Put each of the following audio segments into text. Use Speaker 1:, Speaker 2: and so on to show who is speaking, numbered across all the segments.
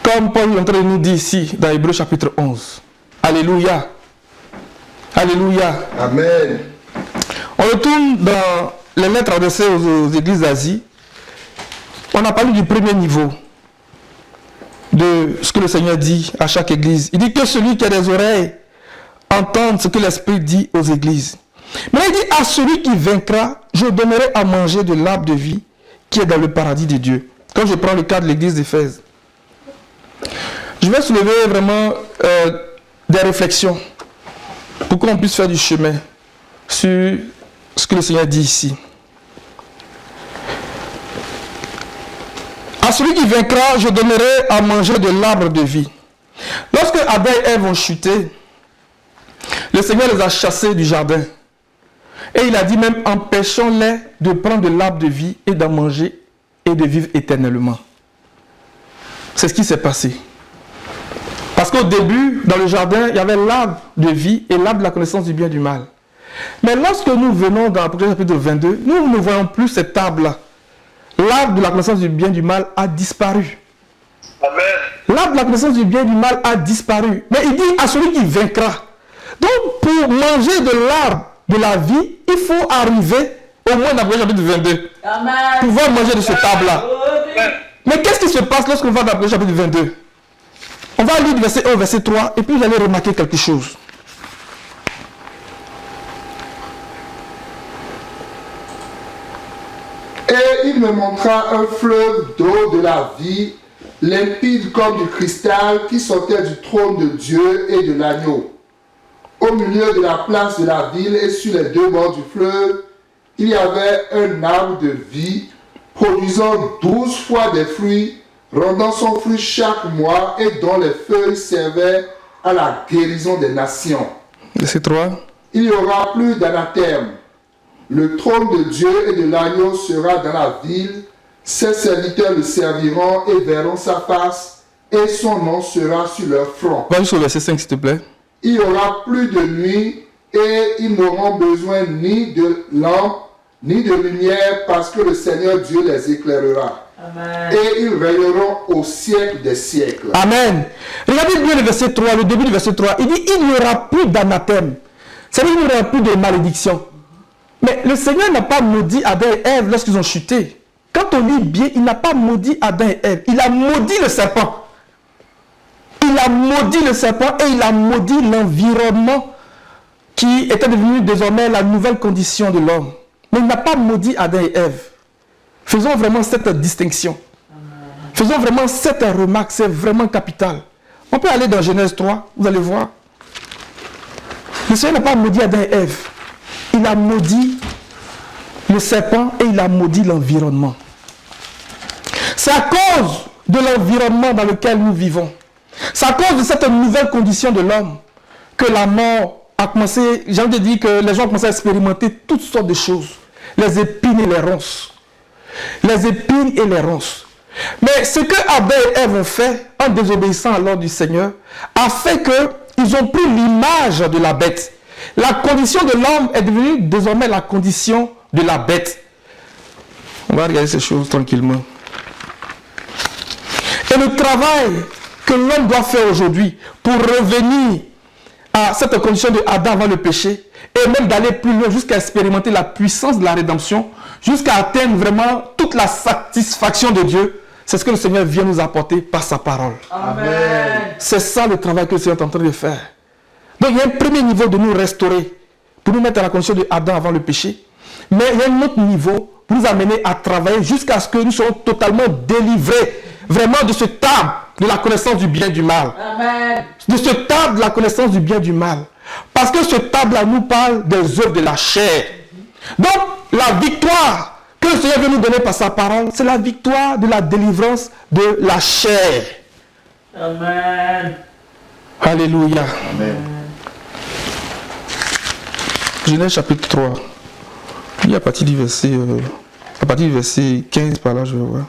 Speaker 1: Comme Paul est en train de nous dire ici, dans Hébreux chapitre 11. Alléluia. Alléluia.
Speaker 2: Amen.
Speaker 1: On retourne dans les lettres adressées aux églises d'Asie. On a parlé du premier niveau de ce que le Seigneur dit à chaque église. Il dit que celui qui a des oreilles entende ce que l'Esprit dit aux églises. Mais il dit à celui qui vaincra, je donnerai à manger de l'arbre de vie qui est dans le paradis de Dieu. Quand je prends le cas de l'église d'Éphèse, je vais soulever vraiment des réflexions pour qu'on puisse faire du chemin sur ce que le Seigneur dit ici. À celui qui vaincra, je donnerai à manger de l'arbre de vie. Lorsque Adam et Ève ont chuté, le Seigneur les a chassés du jardin. Et il a dit même, empêchons-les de prendre de l'arbre de vie et d'en manger et de vivre éternellement. C'est ce qui s'est passé. Parce qu'au début, dans le jardin, il y avait l'arbre de vie et l'arbre de la connaissance du bien et du mal. Mais lorsque nous venons dans l'Apocalypse chapitre 22, nous ne voyons plus cet arbre-là. L'arbre de la connaissance du bien et du mal a disparu.
Speaker 2: Amen.
Speaker 1: L'arbre de la connaissance du bien et du mal a disparu. Mais il dit à celui qui vaincra. Donc, pour manger de l'arbre de la vie, il faut arriver au moins dans l'Apocalypse chapitre 22.
Speaker 3: Amen.
Speaker 1: Pouvoir manger de cet arbre-là. Mais qu'est-ce qui se passe lorsqu'on va dans l'Apocalypse chapitre 22? On va lire du verset 1 au verset 3 et puis vous allez remarquer quelque chose.
Speaker 2: Et il me montra un fleuve d'eau de la vie, limpide comme du cristal, qui sortait du trône de Dieu et de l'agneau. Au milieu de la place de la ville et sur les deux bords du fleuve, il y avait un arbre de vie, produisant 12 fois des fruits, rendant son fruit chaque mois et dont les feuilles servaient à la guérison des nations.
Speaker 1: Verset 3.
Speaker 2: Il n'y aura plus d'anathème. Le trône de Dieu et de l'agneau sera dans la ville. Ses serviteurs le serviront et verront sa face, et son nom sera sur leur front.
Speaker 1: Va jusqu'au verset 5 s'il te plaît.
Speaker 2: Il n'y aura plus de nuit, et ils n'auront besoin ni de lampe, ni de lumière, parce que le Seigneur Dieu les éclairera.
Speaker 3: Amen.
Speaker 2: Et ils règneront au siècle des siècles.
Speaker 1: Amen. Regardez bien le verset 3, le début du verset 3. Il dit, il n'y aura plus d'anathème. C'est-à-dire qu'il n'y aura plus de malédiction. Mais le Seigneur n'a pas maudit Adam et Ève lorsqu'ils ont chuté. Quand on lit bien, il n'a pas maudit Adam et Ève. Il a maudit le serpent. Il a maudit le serpent et il a maudit l'environnement qui était devenu désormais la nouvelle condition de l'homme. Mais il n'a pas maudit Adam et Ève. Faisons vraiment cette distinction. Faisons vraiment cette remarque, c'est vraiment capital. On peut aller dans Genèse 3, vous allez voir. Le Seigneur n'a pas maudit Adam et Ève. Il a maudit le serpent et il a maudit l'environnement. C'est à cause de l'environnement dans lequel nous vivons. C'est à cause de cette nouvelle condition de l'homme que la mort a commencé, j'ai envie de dire que les gens ont commencé à expérimenter toutes sortes de choses. Les épines et les ronces. Les épines et les ronces. Mais ce que Adam et Ève ont fait en désobéissant à l'ordre du Seigneur a fait qu'ils ont pris l'image de la bête. La condition de l'homme est devenue désormais la condition de la bête. On va regarder ces choses tranquillement. Et le travail que l'homme doit faire aujourd'hui pour revenir à cette condition de Adam avant le péché et même d'aller plus loin jusqu'à expérimenter la puissance de la rédemption, jusqu'à atteindre vraiment toute la satisfaction de Dieu, c'est ce que le Seigneur vient nous apporter par sa parole.
Speaker 3: Amen.
Speaker 1: C'est ça le travail que le Seigneur est en train de faire. Donc il y a un premier niveau de nous restaurer, pour nous mettre à la condition de Adam avant le péché. Mais il y a un autre niveau pour nous amener à travailler jusqu'à ce que nous soyons totalement délivrés, vraiment de ce table de la connaissance du bien et du mal.
Speaker 3: Amen.
Speaker 1: De ce table de la connaissance du bien et du mal. Parce que ce table-là nous parle des œuvres de la chair. Donc la victoire que le Seigneur veut nous donner par sa parole, c'est la victoire de la délivrance de la chair.
Speaker 3: Amen.
Speaker 1: Alléluia.
Speaker 2: Amen.
Speaker 1: Genèse chapitre 3. Il y a à partir du verset 15 par là, je vais voir.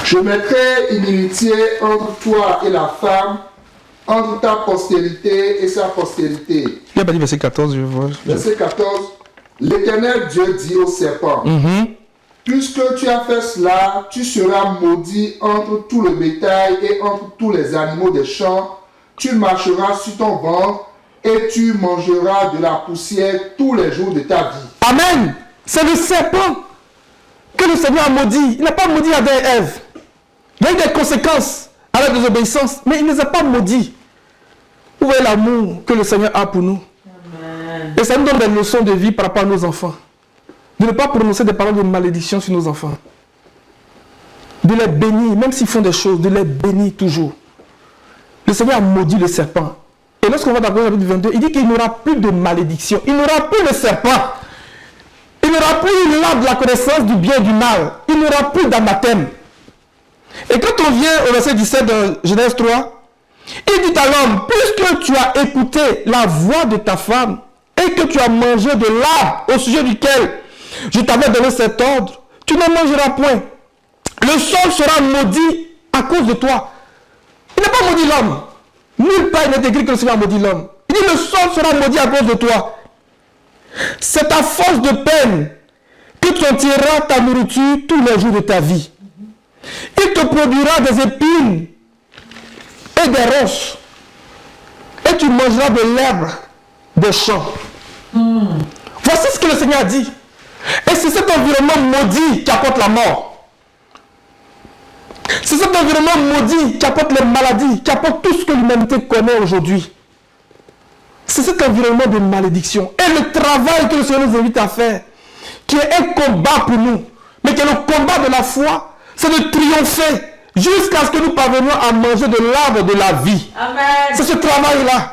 Speaker 2: Je mettrai une inimitié entre toi et la femme, entre ta postérité et sa postérité.
Speaker 1: Il y a à partir du verset 14, je vais voir.
Speaker 2: Verset 14. L'Éternel Dieu dit au serpent, Puisque tu as fait cela, tu seras maudit entre tout le bétail et entre tous les animaux des champs. Tu marcheras sur ton ventre et tu mangeras de la poussière tous les jours de ta vie.
Speaker 1: Amen. C'est le serpent que le Seigneur a maudit. Il n'a pas maudit Adam et Ève. Il y a eu des conséquences à la désobéissance, mais il ne les a pas maudits. Où est l'amour que le Seigneur a pour nous? Amen. Et ça nous donne des leçons de vie par rapport à nos enfants. De ne pas prononcer des paroles de malédiction sur nos enfants. De les bénir, même s'ils font des choses, de les bénir toujours. Le Seigneur a maudit le serpent. Et lorsqu'on va dans le chapitre 22, il dit qu'il n'y aura plus de malédiction. Il n'y aura plus le serpent. Il n'y aura plus l'arbre de la connaissance du bien et du mal. Il n'y aura plus d'anathème. Et quand on vient au verset 17 de Genèse 3, il dit à l'homme, puisque tu as écouté la voix de ta femme et que tu as mangé de l'arbre au sujet duquel je t'avais donné cet ordre, tu ne mangeras point. Le sol sera maudit à cause de toi. Il n'a pas maudit l'homme. Nulle part il n'est écrit que le Seigneur a maudit l'homme. Il dit le sol sera maudit à cause de toi. C'est à force de peine que tu en tireras ta nourriture tous les jours de ta vie. Il te produira des épines et des ronces. Et tu mangeras de l'herbe des champs. Voici ce que le Seigneur a dit. Et c'est cet environnement maudit qui apporte la mort. C'est cet environnement maudit qui apporte les maladies, qui apporte tout ce que l'humanité connaît aujourd'hui. C'est cet environnement de malédiction. Et le travail que le Seigneur nous invite à faire, qui est un combat pour nous, mais qui est le combat de la foi, c'est de triompher jusqu'à ce que nous parvenions à manger de l'arbre de la vie. Amen. C'est ce travail-là.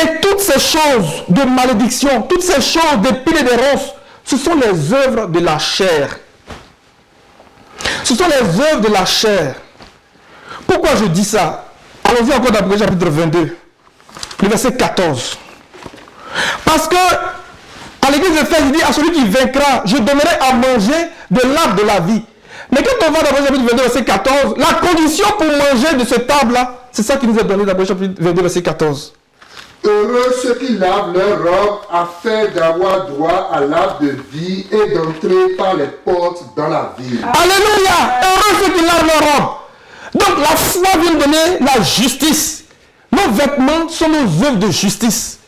Speaker 1: Et toutes ces choses de malédiction, toutes ces choses d'épines et de ronces, ce sont les œuvres de la chair. Ce sont les œuvres de la chair. Pourquoi je dis ça? Allons-y encore dans le chapitre 22, le verset 14. Parce que à l'église de Éphèse, il dit à celui qui vaincra, je donnerai à manger de l'arbre de la vie. Mais quand on va dans le chapitre 22, verset 14, la condition pour manger de cette arbre-là, c'est ça qui nous est donné dans le chapitre 22, verset 14.
Speaker 2: Heureux ceux qui lavent leur robe afin d'avoir droit à l'arbre de vie et d'entrer par les portes dans la ville.
Speaker 1: Alléluia! Heureux ceux qui lavent leur robe. Donc la foi vient donner la justice. Nos vêtements sont nos œuvres de justice.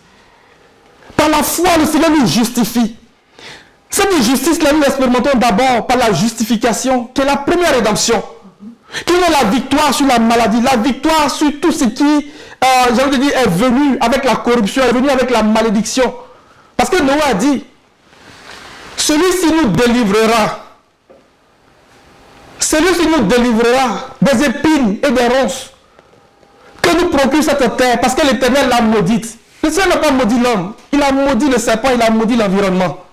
Speaker 1: Par la foi, le Seigneur nous justifie. Cette justice-là, nous l'expérimentons d'abord par la justification, qui est la première rédemption. Qui est la victoire sur la maladie, la victoire sur tout ce qui, j'ai envie de dire, est venu avec la corruption, est venu avec la malédiction. Parce que Noé a dit, celui-ci nous délivrera. Celui-ci nous délivrera des épines et des ronces que nous procure cette terre, parce que l'Éternel l'a maudite. Le Seigneur n'a pas maudit l'homme, il a maudit le serpent, il a maudit l'environnement.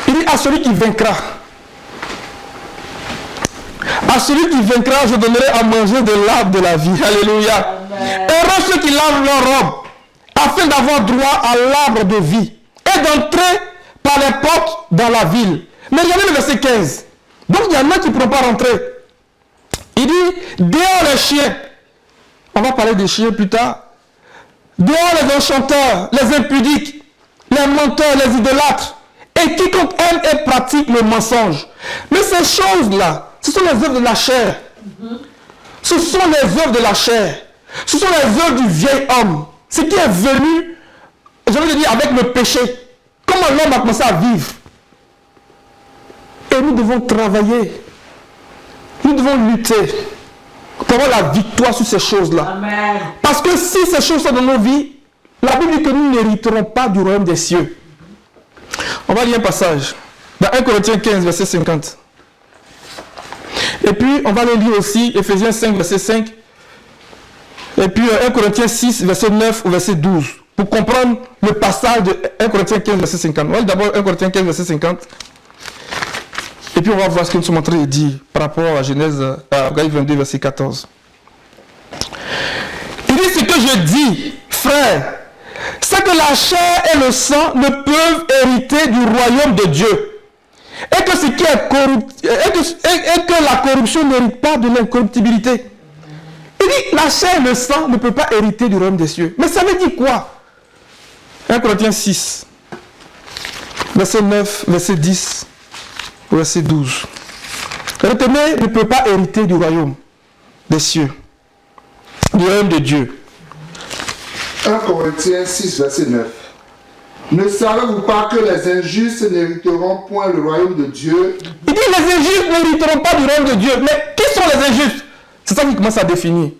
Speaker 1: Il dit à celui qui vaincra, à celui qui vaincra, je donnerai à manger de l'arbre de la vie. Alléluia. Heureux ceux qui lavent leur robe, afin d'avoir droit à l'arbre de vie et d'entrer par les portes dans la ville. Mais regardez le verset 15. Donc il y en a qui ne pourront pas rentrer. Il dit, dehors les chiens. On va parler des chiens plus tard. Dehors les enchanteurs, les impudiques, les menteurs, les idolâtres, et quiconque aime et pratique le mensonge. Mais ces choses-là, ce sont les œuvres de la chair. Ce sont les œuvres de la chair. Ce sont les œuvres du vieil homme. Ce qui est venu, je veux dire, avec le péché. Comment l'homme a commencé à vivre. Et nous devons travailler. Nous devons lutter pour avoir la victoire sur ces choses-là. Parce que si ces choses sont dans nos vies, la Bible dit que nous n'hériterons pas du royaume des cieux. On va lire un passage. Dans 1 Corinthiens 15, verset 50. Et puis, on va le lire aussi, Ephésiens 5, verset 5. Et puis, 1 Corinthiens 6, verset 9 au verset 12. Pour comprendre le passage de 1 Corinthiens 15, verset 50. On va lire d'abord 1 Corinthiens 15, verset 50. Et puis, on va voir ce que nous sommes en train de dire par rapport à Genèse, à 22, verset 14. Il dit ce que je dis, frère, c'est que la chair et le sang ne peuvent hériter du royaume de Dieu. Et que ce qui est et que la corruption n'hérite pas de l'incorruptibilité. Il dit, la chair et le sang ne peuvent pas hériter du royaume des cieux. Mais ça veut dire quoi? 1 Corinthiens 6. verset 9, verset 10, verset 12. Le téné ne peut pas hériter du royaume des cieux, du royaume de Dieu.
Speaker 2: 1 Corinthiens 6, verset 9. Ne savez-vous pas que les injustes n'hériteront point le royaume de Dieu?
Speaker 1: Il dit les injustes n'hériteront pas du royaume de Dieu. Mais qui sont les injustes? C'est ça qu'il commence à définir.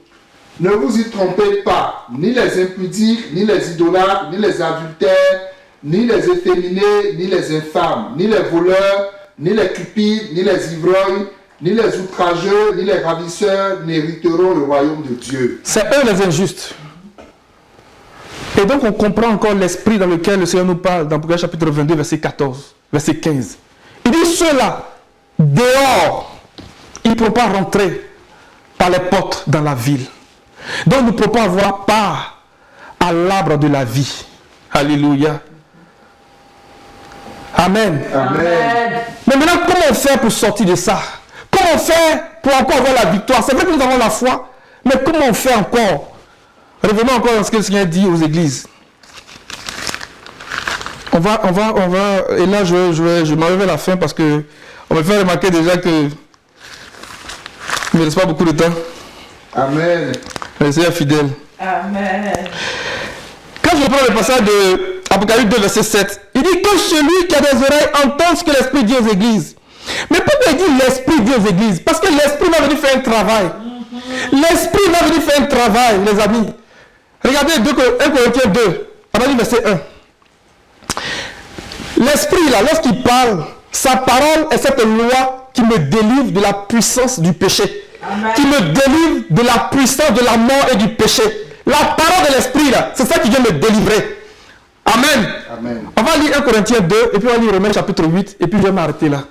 Speaker 2: Ne vous y trompez pas, ni les impudiques, ni les idolâtres, ni les adultères, ni les efféminés, ni les infâmes, ni les voleurs, ni les cupides, ni les ivrognes, ni les outrageux, ni les ravisseurs n'hériteront le royaume de Dieu.
Speaker 1: C'est eux les injustes. Et donc on comprend encore l'esprit dans lequel le Seigneur nous parle dans Apocalypse chapitre 22, verset 14, verset 15. Il dit ceux-là, dehors, ils ne pourront pas rentrer par les portes dans la ville. Donc nous ne pourrons pas avoir part à l'arbre de la vie. Alléluia. Amen.
Speaker 2: Amen.
Speaker 1: Mais maintenant, comment on fait pour sortir de ça? Comment on fait pour encore avoir la victoire? C'est vrai que nous avons la foi, mais comment on fait encore? Revenons encore à ce que le Seigneur dit aux églises. On va, et là je m'arrive à la fin parce que on me fait remarquer déjà que il ne me laisse pas beaucoup de temps.
Speaker 2: Amen.
Speaker 1: Le Seigneur est fidèle.
Speaker 3: Amen.
Speaker 1: Quand je prends le passage de Apocalypse 2, verset 7, il dit que celui qui a des oreilles entend ce que l'Esprit dit aux églises. Mais pourquoi il dit l'Esprit dit aux églises? Parce que l'Esprit va venir faire un travail. L'Esprit va venir faire un travail, les amis. Regardez 1 Corinthiens 2, à partir du verset 1. L'Esprit, là, lorsqu'il parle, sa parole est cette loi qui me délivre de la puissance du péché.
Speaker 3: Amen.
Speaker 1: Qui me délivre de la puissance de la mort et du péché. La parole de l'Esprit, là, c'est ça qui vient me délivrer. Amen.
Speaker 2: Amen.
Speaker 1: On va lire 1 Corinthiens 2, et puis on va lire Romains chapitre 8, et puis je vais m'arrêter là.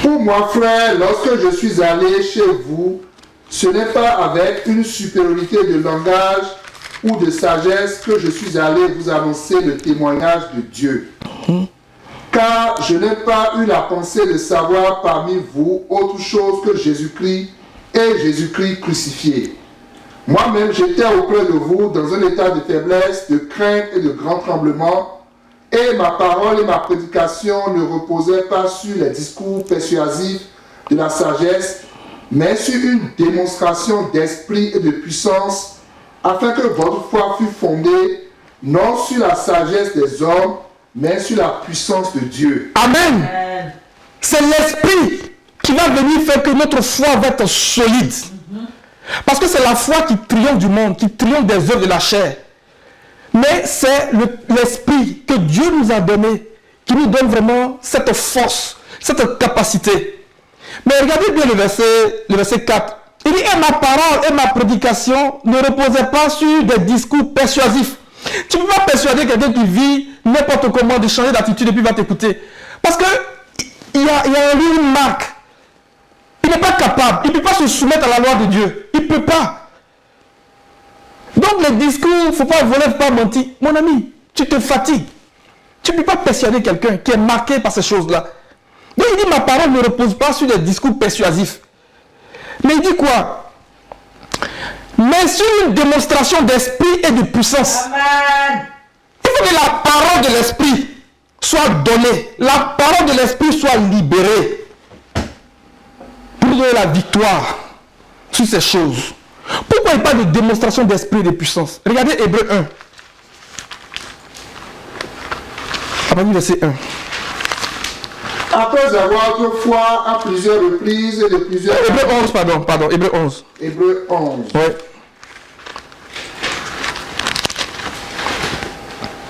Speaker 2: Pour moi, frère, lorsque je suis allé chez vous, ce n'est pas avec une supériorité de langage ou de sagesse que je suis allé vous annoncer le témoignage de Dieu. Car je n'ai pas eu la pensée de savoir parmi vous autre chose que Jésus-Christ et Jésus-Christ crucifié. Moi-même, j'étais auprès de vous dans un état de faiblesse, de crainte et de grand tremblement, et ma parole et ma prédication ne reposaient pas sur les discours persuasifs de la sagesse, mais sur une démonstration d'esprit et de puissance, afin que votre foi fût fondée non sur la sagesse des hommes, mais sur la puissance de Dieu.
Speaker 1: Amen.
Speaker 3: Amen.
Speaker 1: C'est l'Esprit qui va venir faire que notre foi va être solide. Parce que c'est la foi qui triomphe du monde, qui triomphe des œuvres de la chair. Mais c'est l'Esprit que Dieu nous a donné, qui nous donne vraiment cette force, cette capacité. Mais regardez bien le verset 4. Il dit, et ma parole et ma prédication ne reposaient pas sur des discours persuasifs. Tu ne peux pas persuader quelqu'un qui vit n'importe comment de changer d'attitude et puis va t'écouter. Parce que il y a en lui une marque. Il n'est pas capable. Il ne peut pas se soumettre à la loi de Dieu. Il ne peut pas. Donc les discours, il ne faut pas voler, il ne faut pas mentir. Mon ami, tu te fatigues. Tu ne peux pas persuader quelqu'un qui est marqué par ces choses-là. Donc il dit, ma parole ne repose pas sur des discours persuasifs. Mais il dit quoi? Mais sur une démonstration d'esprit et de puissance.
Speaker 3: Amen.
Speaker 1: Il faut que la parole de l'esprit soit donnée. La parole de l'esprit soit libérée. Pour nous donner la victoire sur ces choses. Pourquoi il parle de démonstration d'esprit et de puissance? Regardez Hébreux 1. À partir du verset 1.
Speaker 2: Après avoir autrefois à plusieurs reprises et de plusieurs...
Speaker 1: Hébreux 11, pardon, Hébreux 11.
Speaker 2: Hébreux 11.
Speaker 1: Ouais.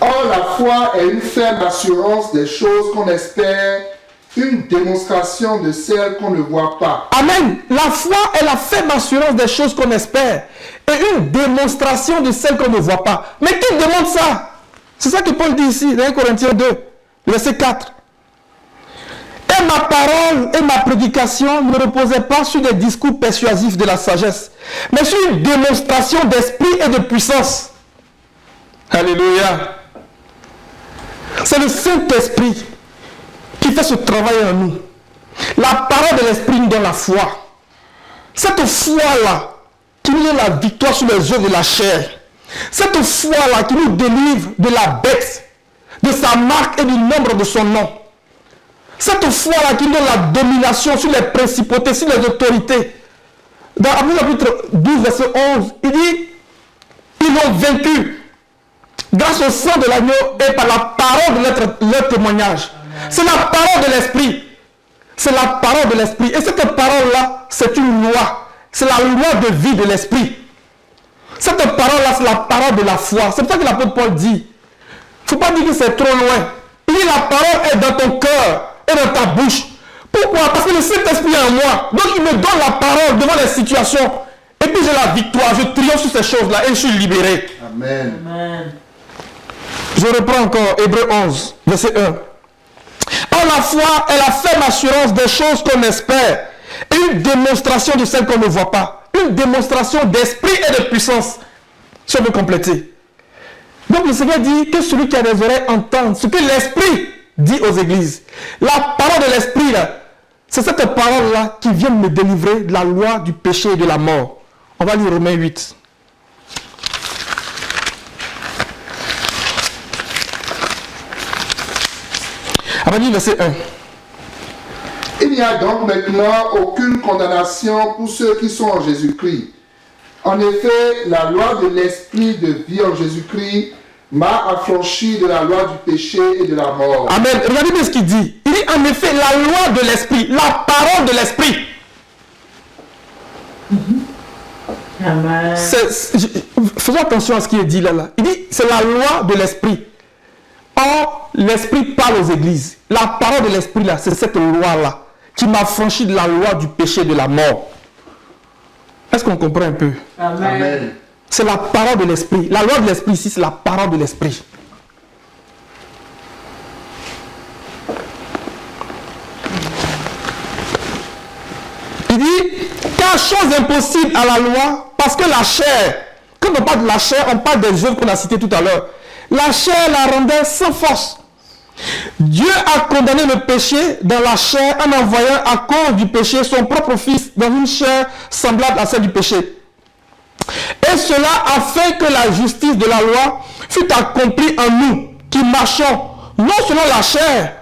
Speaker 2: Or, la foi est une ferme assurance des choses qu'on espère, une démonstration de celles qu'on ne voit pas.
Speaker 1: Amen. La foi est la ferme assurance des choses qu'on espère et une démonstration de celles qu'on ne voit pas. Mais qui demande ça? C'est ça que Paul dit ici, dans 1 Corinthiens 2, verset 4. Et ma parole et ma prédication ne reposaient pas sur des discours persuasifs de la sagesse, mais sur une démonstration d'esprit et de puissance. Alléluia. C'est le Saint-Esprit qui fait ce travail en nous. La parole de l'Esprit nous donne la foi. Cette foi-là qui nous donne la victoire sur les œuvres de la chair. Cette foi-là qui nous délivre de la bête, de sa marque et du nombre de son nom. Cette foi-là qui donne la domination sur les principautés, sur les autorités. Dans Apocalypse chapitre 12, verset 11, il dit, ils l'ont vaincu grâce au sang de l'agneau et par la parole de leur témoignage. C'est la parole de l'esprit. C'est la parole de l'esprit. Et cette parole-là, c'est une loi. C'est la loi de vie de l'esprit. Cette parole-là, c'est la parole de la foi. C'est pour ça que l'apôtre Paul dit, il ne faut pas dire que c'est trop loin. Il dit, la parole est dans ton cœur et dans ta bouche. Pourquoi? Parce que le Saint-Esprit est en moi. Donc il me donne la parole devant les situations. Et puis j'ai la victoire. Je triomphe sur ces choses-là et je suis libéré.
Speaker 2: Amen.
Speaker 3: Amen.
Speaker 1: Je reprends encore Hébreux 11, verset 1. Or la foi est la ferme assurance des choses qu'on espère et une démonstration de celles qu'on ne voit pas. Une démonstration d'esprit et de puissance. Si on veut compléter. Donc le Seigneur dit que celui qui a des oreilles entende ce que l'Esprit dit aux églises. La parole de l'Esprit, là, c'est cette parole-là qui vient me délivrer de la loi du péché et de la mort. On va lire Romains 8. On va lire verset 1.
Speaker 2: Il n'y a donc maintenant aucune condamnation pour ceux qui sont en Jésus-Christ. En effet, la loi de l'esprit de vie en Jésus-Christ m'a affranchi de la loi du péché et de la mort.
Speaker 1: Amen. Regardez bien ce qu'il dit. Il dit en effet la loi de l'esprit, la parole de l'esprit.
Speaker 3: Amen.
Speaker 1: Faisons attention à ce qui est dit là. Il dit c'est la loi de l'esprit. Or, l'esprit parle aux églises. La parole de l'esprit là, c'est cette loi-là qui m'a franchi de la loi du péché et de la mort. Est-ce qu'on comprend un peu?
Speaker 3: Amen.
Speaker 2: Amen.
Speaker 1: C'est la parole de l'esprit. La loi de l'esprit ici, c'est la parole de l'esprit. Il dit, car chose impossible à la loi, parce que la chair, quand on parle de la chair, on parle des œuvres qu'on a citées tout à l'heure. La chair la rendait sans force. Dieu a condamné le péché dans la chair en envoyant à cause du péché son propre fils dans une chair semblable à celle du péché. Et cela afin que la justice de la loi fût accomplie en nous, qui marchons, non selon la chair,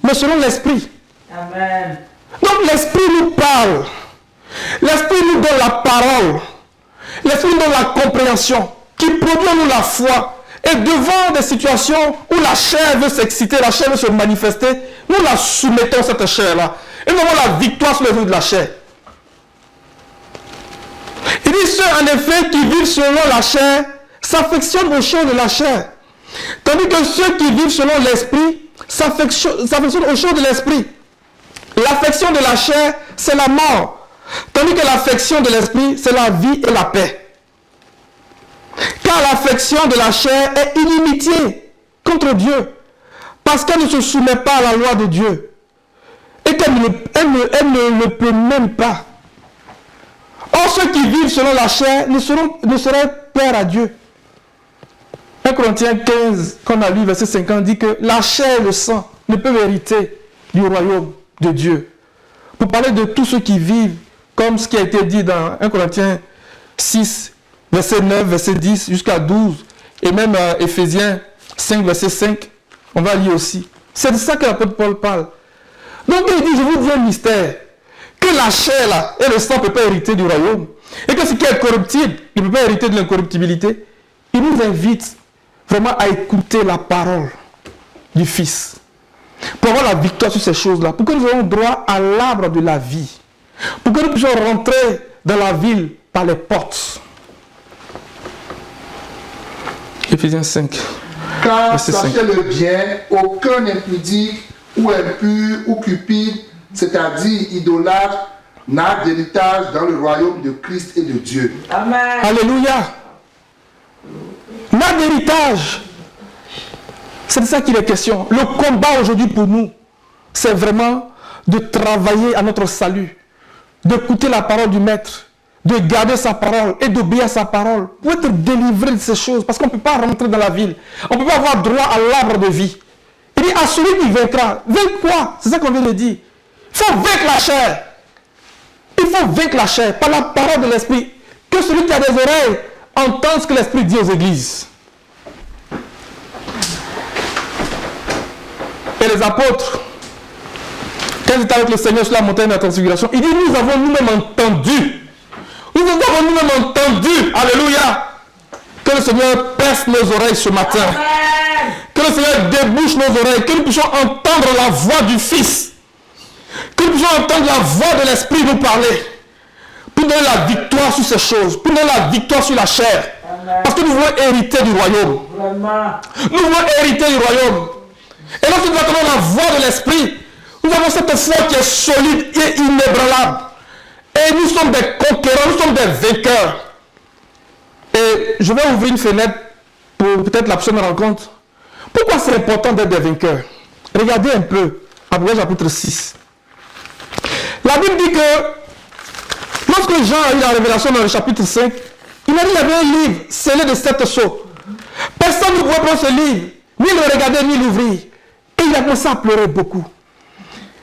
Speaker 1: mais selon l'esprit.
Speaker 3: Amen.
Speaker 1: Donc l'esprit nous parle. L'esprit nous donne la parole. L'esprit nous donne la compréhension, qui produit en nous la foi. Et devant des situations où la chair veut s'exciter, la chair veut se manifester, nous la soumettons cette chair-là. Et nous avons la victoire sur les œuvres de la chair. Il dit ceux en effet qui vivent selon la chair s'affectionnent aux choses de la chair. Tandis que ceux qui vivent selon l'esprit s'affectionnent aux choses de l'esprit. L'affection de la chair, c'est la mort. Tandis que l'affection de l'esprit, c'est la vie et la paix. Car l'affection de la chair est inimitié contre Dieu. Parce qu'elle ne se soumet pas à la loi de Dieu. Et qu'elle ne le peut même pas. Or, ceux qui vivent selon la chair ne seraient pères à Dieu. 1 Corinthiens 15, qu'on a lu, verset 50, dit que la chair et le sang ne peuvent hériter du royaume de Dieu. Pour parler de tous ceux qui vivent, comme ce qui a été dit dans 1 Corinthiens 6, verset 9, verset 10 jusqu'à 12, et même Éphésiens 5, verset 5, on va lire aussi. C'est de ça que l'apôtre Paul parle. Donc il dit, je vous dis un mystère, que la chair là, et le sang ne peuvent pas hériter du royaume, et que ce qui est corruptible, il ne peut pas hériter de l'incorruptibilité. Il nous invite vraiment à écouter la parole du Fils, pour avoir la victoire sur ces choses-là, pour que nous ayons droit à l'arbre de la vie, pour que nous puissions rentrer dans la ville par les portes. Éphésiens 5.
Speaker 2: Car sachez-le bien, aucun impudique ou impur ou cupide, c'est-à-dire idolâtre, n'a d'héritage dans le royaume de Christ et de Dieu.
Speaker 3: Amen.
Speaker 1: Alléluia. N'a d'héritage. C'est de ça qu'il est question. Le combat aujourd'hui pour nous, c'est vraiment de travailler à notre salut, d'écouter la parole du Maître, de garder sa parole et d'obéir à sa parole pour être délivré de ces choses. Parce qu'on ne peut pas rentrer dans la ville. On ne peut pas avoir droit à l'arbre de vie. Il dit à celui qui vaincra. Vaincre quoi? C'est ça qu'on vient de dire. Il faut vaincre la chair. Il faut vaincre la chair par la parole de l'Esprit. Que celui qui a des oreilles entende ce que l'Esprit dit aux églises. et les apôtres, quand ils étaient avec le Seigneur sur la montagne de la transfiguration, il dit, nous avons nous-mêmes entendu. Nous avons nous-mêmes entendu, alléluia, que le Seigneur perce nos oreilles ce matin.
Speaker 3: Amen.
Speaker 1: Que le Seigneur débouche nos oreilles, que nous puissions entendre la voix du Fils. Que nous puissions entendre la voix de l'Esprit nous parler. Pour donner la victoire sur ces choses, pour donner la victoire sur la chair.
Speaker 3: Amen.
Speaker 1: Parce que nous voulons hériter du royaume.
Speaker 3: Vraiment.
Speaker 1: Nous voulons hériter du royaume. Et lorsque nous entendons la voix de l'Esprit, nous avons cette foi qui est solide et inébranlable. Et nous sommes des conquérants, nous sommes des vainqueurs. Et je vais ouvrir une fenêtre pour peut-être la prochaine rencontre. Pourquoi c'est important d'être des vainqueurs? Regardez un peu, Apocalypse chapitre 6. La Bible dit que lorsque Jean a eu la révélation dans le chapitre 5, il a dit qu'il y avait un livre scellé de 7 sceaux. Personne ne pouvait prendre ce livre, ni le regarder, ni l'ouvrir. Et il a commencé à pleurer beaucoup.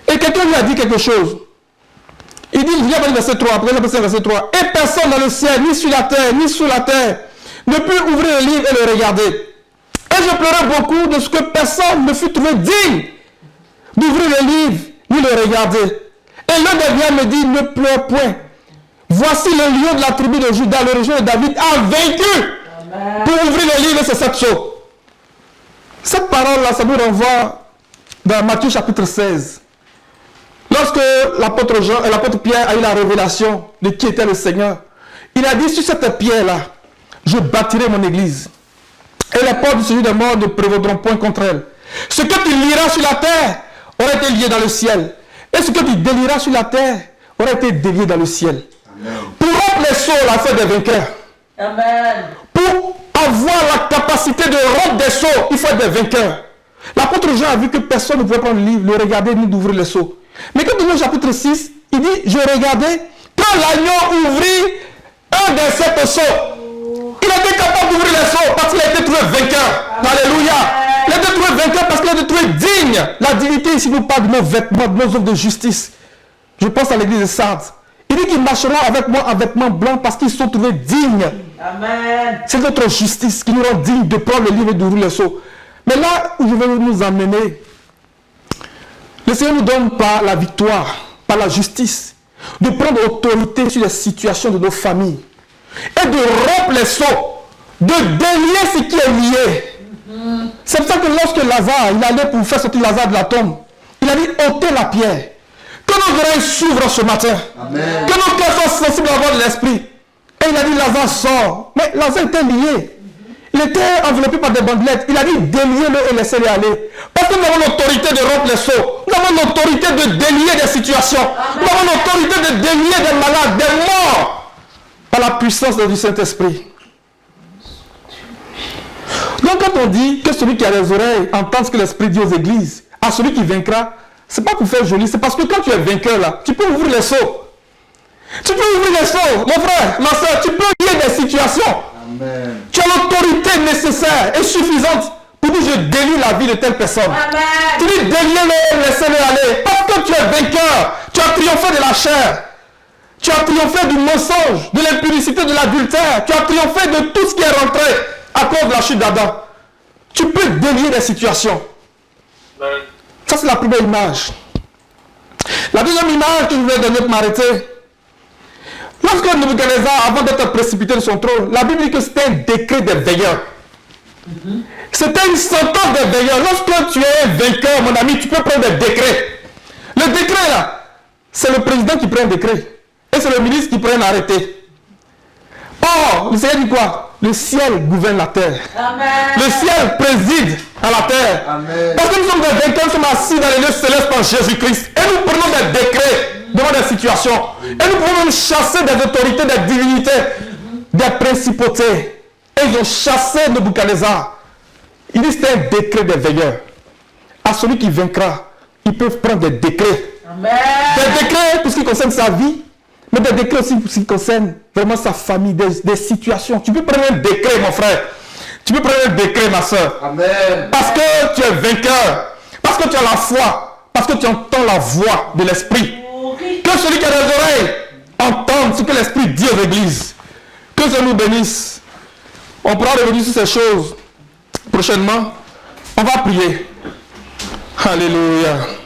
Speaker 1: Et quelqu'un lui a dit quelque chose. Il dit, il vient dans verset 3, après verset 3. Et personne dans le ciel, ni sur la terre, ni sous la terre, ne peut ouvrir le livre et le regarder. Et je pleurais beaucoup de ce que personne ne fut trouvé digne d'ouvrir le livre, ni le regarder. Et l'un des biens me dit, ne pleure point. Voici le lion de la tribu de Juda, l'origine de David, a vaincu. Amen. Pour ouvrir le livre et c'est 7 sceaux. Cette parole-là, ça nous renvoie dans Matthieu chapitre 16. Lorsque l'apôtre Pierre a eu la révélation de qui était le Seigneur, il a dit, sur cette pierre-là, je bâtirai mon église. Et les portes du séjour des morts ne prévaudront point contre elle. Ce que tu lieras sur la terre aura été lié dans le ciel. Et ce que tu délieras sur la terre aura été délié dans le ciel. Amen. Pour rompre les sceaux, la fête des vainqueurs. Amen. Pour avoir la capacité de rompre des sceaux, il faut être des vainqueurs. L'apôtre Jean a vu que personne ne pouvait prendre le livre, le regarder ni d'ouvrir les sceaux. Mais quand on est au chapitre 6, il dit, je regardais, quand l'agneau ouvrit un des 7 sceaux, il était capable d'ouvrir les sceaux parce qu'il a été trouvé vainqueur. Alléluia. Il a été trouvé vainqueur parce qu'il a été trouvé digne. La dignité ici nous parle de nos vêtements, de nos œuvres de justice. Je pense à l'église de Sardes. Il dit qu'ils marcheront avec moi en vêtements blancs parce qu'ils sont trouvés dignes. Amen. C'est notre justice qui nous rend dignes de prendre le livre et d'ouvrir les sceaux. Mais là où je veux nous emmener, le Seigneur nous donne par la victoire, par la justice, de prendre autorité sur les situations de nos familles et de rompre les sceaux, de délier ce qui est lié. C'est pour ça que lorsque Lazare, il allait pour faire sortir Lazare de la tombe, il a dit ôtez la pierre. Que nos oreilles s'ouvrent ce matin. Amen. Que nos cœurs soient sensibles à la voix de l'esprit. Et il a dit Lazare sort. Mais Lazare était lié. Il était enveloppé par des bandelettes. Il a dit déliez-le et laissez-le aller. Parce que nous avons l'autorité de rompre les sceaux. Nous avons l'autorité de délier des situations. Amen. Nous avons l'autorité de délier des malades, des morts. Par la puissance du Saint-Esprit. Donc quand on dit que celui qui a les oreilles entend ce que l'Esprit dit aux églises, à celui qui vaincra, c'est pas pour faire joli, c'est parce que quand tu es vainqueur là, tu peux ouvrir les sceaux. Tu peux ouvrir les sceaux, mon frère, ma soeur, tu peux lier des situations. Amen. Tu as l'autorité nécessaire et suffisante pour dire je délie la vie de telle personne. Amen. Tu dis déliez-le, laissez-le aller. Parce que tu es vainqueur, tu as triomphé de la chair. Tu as triomphé du mensonge, de l'impudicité, de l'adultère. Tu as triomphé de tout ce qui est rentré à cause de la chute d'Adam. Tu peux délier des situations. Amen. Ça, c'est la première image. La deuxième image que je voulais donner pour m'arrêter. Lorsque Nebuchadnezzar, avant d'être précipité de son trône, la Bible dit que c'était un décret des veilleurs. C'était une sentence des veilleurs. Lorsque tu es un vainqueur, mon ami, tu peux prendre des décrets. Le décret, là, c'est le président qui prend un décret. Et c'est le ministre qui prend un arrêté. Or, le Seigneur dit quoi? Le ciel gouverne la terre. Amen. Le ciel préside à la terre. Amen. Parce que nous sommes des vainqueurs, nous sommes assis dans les lieux célestes par Jésus-Christ. Et nous prenons des décrets devant des situations. Et nous pouvons même chasser des autorités, des divinités, des principautés. Et ils ont chassé Nebuchadnezzar. Il dit que c'était un décret des veilleurs. À celui qui vaincra, ils peuvent prendre des décrets. Amen. Des décrets pour ce qui concerne sa vie. Mais des décrets aussi pour ce qui concerne vraiment sa famille, des situations. Tu peux prendre un décret, mon frère. Tu peux prendre un décret, ma soeur. Amen. Parce que tu es vainqueur. Parce que tu as la foi. Parce que tu entends la voix de l'Esprit. Que celui qui a des oreilles entende ce que l'Esprit dit aux églises. Que Dieu nous bénisse. On pourra revenir sur ces choses prochainement. On va prier. Alléluia.